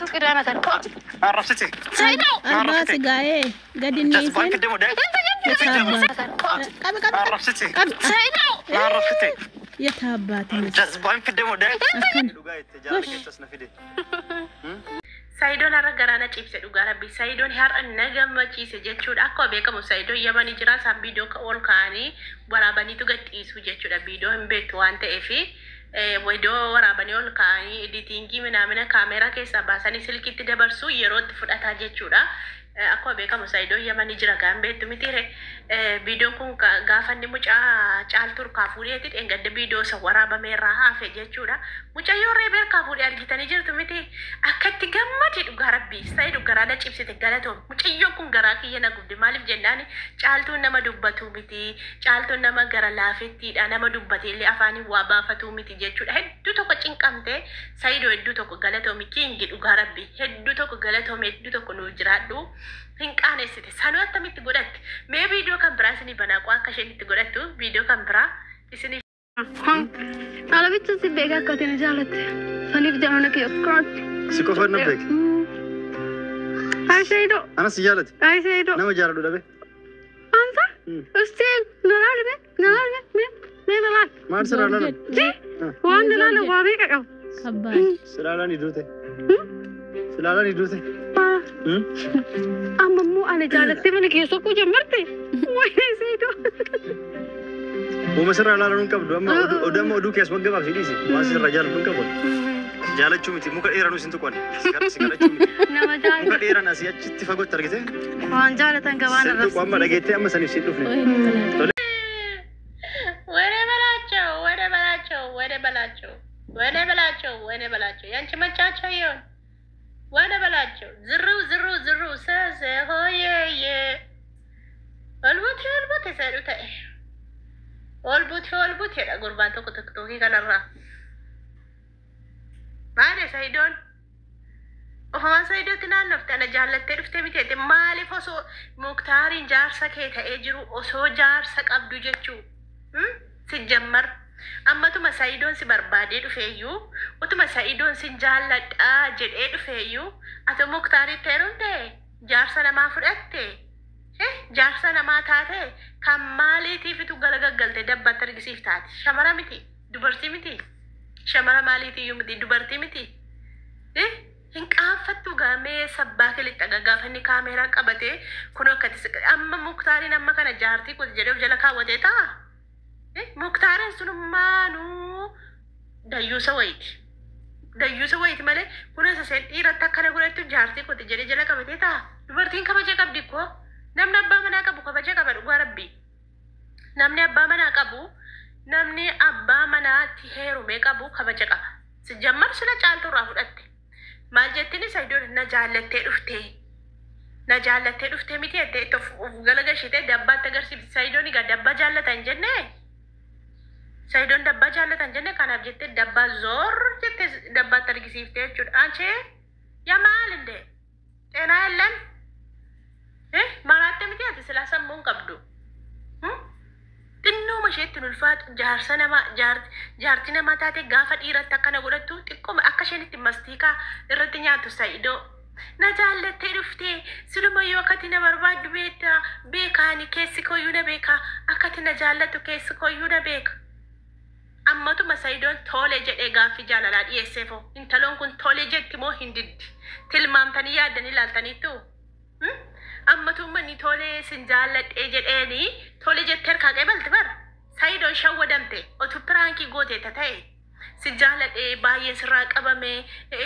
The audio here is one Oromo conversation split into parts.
tu kira matan kok. عرفتي Saido. Arbaa sigaa'ee gadi inni جذبان isin كده عرفتي Saido. عرفتي yataabbaati جذبان كده akkan Saidoon har'a garaana cibse dhugaa rabbi. Saidoon har'a na gammachiise jechuudha. Akkuma beekamu Saidoon Yamanii jira isaan viidiyoo ol kaa'anii waraabaniitu gadhiisu jechuudha. Viidiyoo hin beektu waan ta'eef viidiyoo waraabanii ol kaa'anii editingii minaamina kaameraa keessaa baasanii silkiitti dabarsu yeroo itti fudhataa jechuudha. Akkuma beekamu Saidoon Yamanii jira gaan beektu mitiire. Viidiyoon kun gaafa inni mucaa caaltuu kaafuudheetti dhengadde viidiyoo isa waraabameerraa hafe jechuudha. Mucayyoo reebeer kaafuudhee argitanii jirtu miti akkatti gammade dhugaa rabbii Saidu garaana cibsite galatoom. Mucayyoon kun garaa kiyya na gubde maaliif jennaan caaltuun nama dubbatu miti caaltuun nama gara laafettiidha nama dubbate illee afaanii waa baafatu miti jechuudha. Hedduu tokko cinqamte Saidu hedduu tokko galatoomi kiingi dhugaa rabbii hedduu tokko galatoome hedduu tokko nu jiraadhu. Hin qaanesite sanuu attamitti godhatte mee viidiyoo kan biraa isinii banaaquu akka isheen itti godhattu viidiyoo kan biraa isinii Ala bicha si beeka akka tini jaalatte. Saniif jaalaana kiyya kuraatti. سكوفر نبيك Ay Saido. أنا سجالت Ay Saido. نما جارو دبي Anta. Ustiin nalaale me nalaale. ما أرسل على Waan nalaale waa beeka qabu. kabbaati سلالة ندوته سلالة ندوته Amma immoo ani jaalattee mana keessa kuu jammarte. Wayii Saido. ومسر على رون كبدو أما أدم أدو كيس مجمع في ديسي ما سر رجال رون كبد جالت شو متي ممكن إيرانو سنتو كون سكر شو متي Nama jaalatte. ممكن إيران أسيا تفاقو تركته Waan jaalatan gabaana سنتو rabsi. قام لقيته أما سنيف سنتو فني ወደ በላቸው ያንቺ መጫቸው ይሆን ወደ በላቸው ዝሩ ሰሰ ሆየየ ኦልቡት የሰሩት ኦልቡት የዳ ጉርባን tokko tiktookii kanarraa maali Saidoon ofumaan Saidootti naannofte ana jaallattee dhuftee miti maaliif osoo Muktaariin jaarsa kee ta'ee jiru osoo jaarsa qabdu jechuu sijjammar ammatuma Saidoon si barbaadee dhufeeyyuu utuma Saidoon si jaalladhaa jedhee dhufeeyyuu ati Muktaaritti heerumte jaarsa namaa fudhatte jaarsa namaa taate kan maaliitiifitu galagaggalte dabbaatti argisiif taate shamara miti dubartii miti shamara maaliitiiyyuu miti dubartii miti hin qaanfattu gaamee sabbaa kilitta gaggaafanni kaameeraa qabatee kun akkatti amma Muktaariin amma kana jaartii kun jedhee jala kaawwatee ta'a. Muktaariin sunummaanuu dayyuusa wayiti malee kun isa seen dhiiratti akkana godhattu jaartii kun jedhee jala qabatee ta'a. Dubartiin kabaja qabdi koo namni abbaa manaa qabu kabaja qaba dhugaa rabbii. Namni abbaa manaa qabu namni abbaa manaatti heerumee qabu kabaja qaba. Sijjammar sila caaltuurraa fudhatte. Maal jettiin Saidoon na jaallattee dhuftee miti jettee itti of galagashitee dabbaatti agarsiifti. Saidoon egaa dabbaa jaallatan jennee Saidoon dabbaa jaallatan jennee kanaaf jettee dabbaa zoor jettee dabbaatti argisiiftee jechuudha. Anchee yaa maal indee xeenaa yellan maraatte miti ati silaa sammuun qabdu. Xinnooma isheetti ulfaatu jaartii namaa taate gaafa dhiiratti akkana godhattu xiqqooma akka isheen itti mastiikaa irratti nyaattu Saidoo. Na jaallattee dhuftee siluma yoo akkati na barbaaddu beekaani keessi koyyuu na beeka akkati na jaallattu keessi koyyuu na beeka. Ammatuma Saidoon tole jedhee gaaffii jaalalaa dhiyeesseefoo intaloon kun tole jetti moo hin diddi tilmaamtanii yaaddanii ilaaltaniittu. Ammatuma ni tole sin jaalladhee jedheeni tole jettee harkaa qabalti bara Saidoon shawwadamte otu piraankii gooteeta ta'e si jaalladhee baay'een sirraa qabame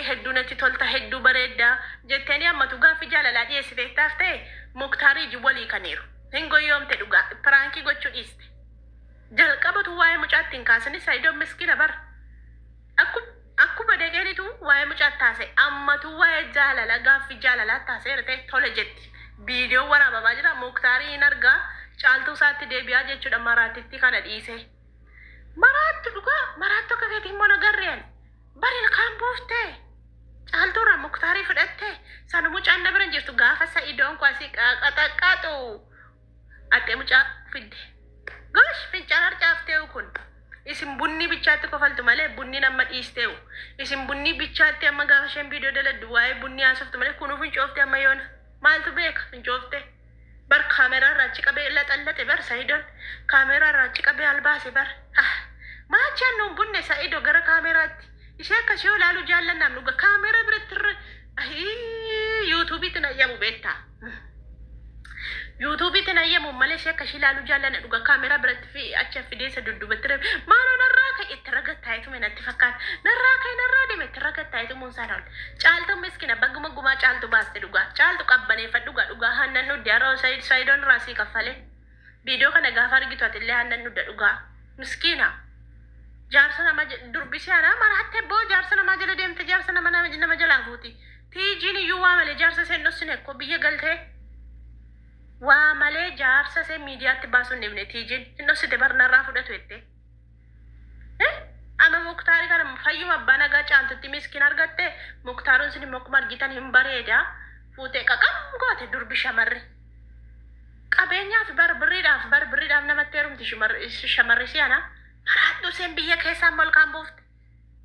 hedduu natti tolta hedduu bareeddaa jetteeni ammatu gaaffii jaalalaa dhiyeessiteettaaf ta'e Muktaarii walii kaniiru hin goyoomte dhugaa piraankii gochuu dhiiste jalqabatu waa'ee mucaatti hin kaasani Saidoon miskiina bara akkuma deegeenitu waa'ee mucaatti taase ammatu waa'ee jaalala gaaffii jaalalaa taaseera ta'e tole jetti. Viidiyoo waraabamaa jira Muktaarii hin argaa caaltuu isaatti deebi'aa jechuudha maraattitti kana dhiise. Maraattu dhugaa maraattu akka keetiin immoo nagarreen bari ilkaan buuftee caaltuurraa Muktaarii fudhattee sana mucaan na bira hin jirtu gaafa Saidoon kwasii qaxaqqaxu attee mucaa fidde. Gosh fincaan harcaaftee kun isin bunni bichaatti kofaltu malee bunni nama dhiisteewu. Isin bunni bichaatti amma gaafa isheen viidiyoo daladdu waa'ee bunni haasoftu malee kunuuf fincoofte amma yoona. Maaltu beeka fincoofte? Bar kaameraa irraa achi qabee laxallate bar Sa'idoon kaameraa irraa achi qabee albaase bar. Maachaan nuun bunne Sa'idoo gara kaameraatti. Ishee akkasii yoo ilaalu jaallannaan dhuga kaameraa biratti irra yuutuubiitti nayyamu beektaa. Yuutuubiitti nayyamu malee ishee akkasii ilaalu jaallanna dhuga kaameraa biratti fi achi fideessa dudduubatti reebi. Maaloo narraa ka'e itti ragattaayitu natti fakkaata. Narraa ka'e narraa deeme itti ragattaayitu muusaan ol. Caaltuu miskina bagguma gumaa caaltu baaste dhugaa. Caaltu qabbaneeffadhu dhugaa dhugaa hannan nuddi haroo Sa'idoon raasii kaffalee. Viidiyoo kana gaafa argitu atillee hannan nudda dhugaa. Miskiina. Jaarsa nama durbisee ana marattee boo jaarsa nama jala deemte jaarsa nama jalaa fuuti. Tiijiin iyyuu waa malee jaarsa isheen dhossine ko biyya galtee. Waa malee jaarsa ishee miidiyaatti baasuun dhibne tiijiin hin dhossite barnarraa fudhatu jettee. Ama Muktaarii kana fayyuma abbaa nagaa caaltutti miskiin argatte Muktaaruun sin immoo akkuma argitan hin bareeda fuutee qaqam goote durbi shamarri. Qabeenyaaf barbirriidhaaf namatti heerumti shamarri si'ana. Maraadhu seen biyya keessaa molkaan buufte.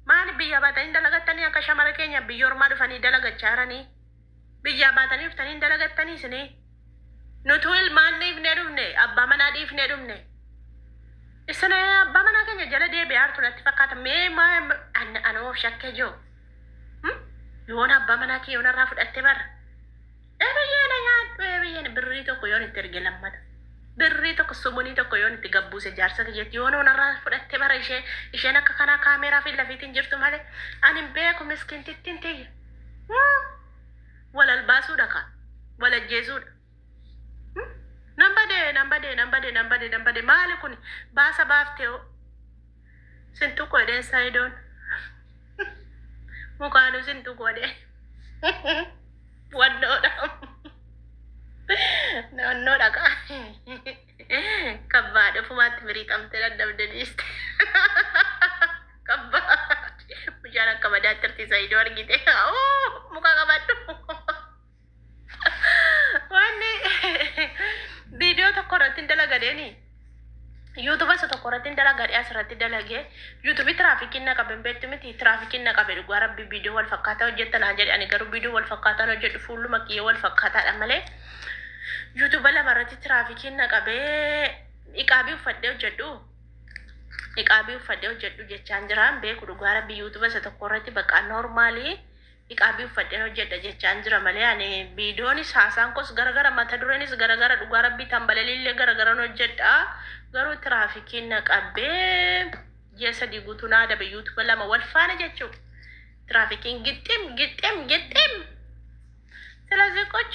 Maali biyya baatanii dalagattanii akka shamara keenya biyya ormaa dhufanii dalagachaa jiranii. Biyya baatanii dhuftanii dalagattanii isinii. Nutu ilmaan dhiifnee dhufne abbaa manaa dhiifnee dhufne. Isin abbaa manaa keenya jala deebi'ee hartu natti fakkaata mee ana of shakkee jiru. Yoon abbaa manaa kee yoon irraa fudhatte bara. Biyyeena nyaadhu biyyeena birrii tokko yoon itti erge lammata. Birrii tokko sumunii tokko yoon itti gabbuuse jaarsa kiyyeetti yoon irraa fudhatte bara isheen akka kanaa kaameraa fi lafiitiin jirtu malee ani hin beeku miskiintittiin tiyya. Wal albaasuudha kaa wal ajjeesuudha. Nambade maali kun baasa baaftee hoo sintu godheen Sa'idoon mukaanu sintu godhee wannoodha naannoodha kaa kabbaadhe fumaatti miriixamte dadhabde dhiiste kabbaadhe bishaan akka madaatti irti Sa'idoo argite muka qabadhu wanni viidiyoo tokko irratti hin dalagadheeni yuutuuba isa tokko irratti hin dalagadhee asirratti dalagee yuutuubii tiraafikiin na qabe beektu miti tiraafikiin na qabe dhugaa rabbi viidiyoo wal fakkaataa hojjettanaa jedhe ani garuu viidiyoo wal fakkaataan hojjedhu fuulluma kiyyee wal fakkaataadha malee yuutuuba lama irratti tiraafikiin na qabee iqaabii uffadhee hojjedhu jechaan jiraan beeku dhugaa rabbi yuutuuba isa tokko irratti bakka noormaalii iqaabii uffadheen hojjedha jechaan jira malee ani viidiyoonis haasaan kos garagara mata dureenis garagara dhugaa rabbii tambalaliillee garagaran hojjedha garuu tiraafikiin na qabee ji'a sadii guutuu naa adabe yuutuuba lama wal faana jechuu tiraafikiin gixxim ስለዚህ ቆጭ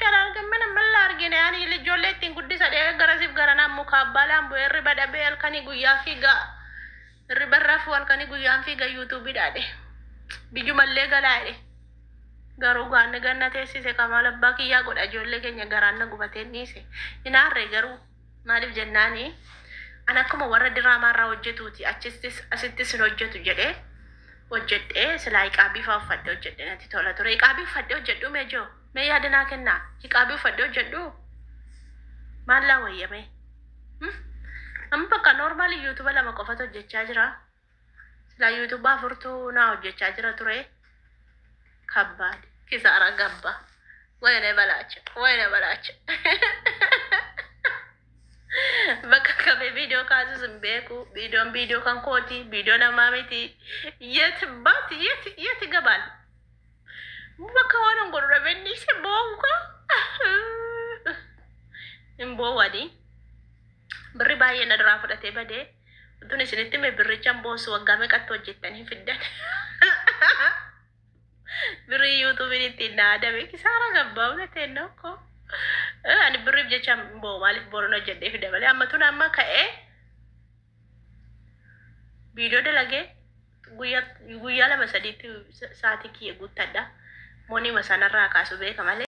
አላርግም ምንም ላርጊነ ያኔ ልጆሌ ittiin guddisadhe garasiif garanaan muka abbaalaan bu'ee irriba dhabee halkanii guyyaa fiigaa irriba rafuu halkanii guyyaan fiiga yuutuubiidhaadhe biyyumallee galaadhe garuu gaanni ganna teessise kamaal abbaa kiyyaa godha ijoollee keenya garaanna gubatee dhiise hinaarree garuu maaliif jennaani an akkuma warra diraamaarraa hojjetuuti asittis hin hojjetu jedhee hojjedhee silaa iqaabii fa'aa uffadhee hojjedhe natti tola ture iqaabii uffadhee hojjedhu meejoo mee yaadinaa kennaa iqaabii uffadhee hojjedhu maallaa wayyame amma bakka noormaali yuutuuba lama qofatu hojjechaa jira silaa yuutuuba afurtuu naa hojjechaa jira ture kabbaad kisaara gabba wayne balaacha bakka kabe video kaasus hin beeku video kan kooti video namaa miti yeti gabal bakka waan godhu rabenni se boonko hin boowadi birri baay'ee na duraa fudhatee badee tun isinitti mee birrichaan boosu waggaa meeqatti hojjettanii fiddan birri yuutuubiin ittiin na adame kisaara gabbaa unateen nokko ani birriif jecha boo maaliif boron hojjedhee fida malee amma tun amma ka'ee viidiyoo dalagee guyyaa lama sadiitti sa'aatii kiyya guuttadha moonii masanarraa kaasu beeka malee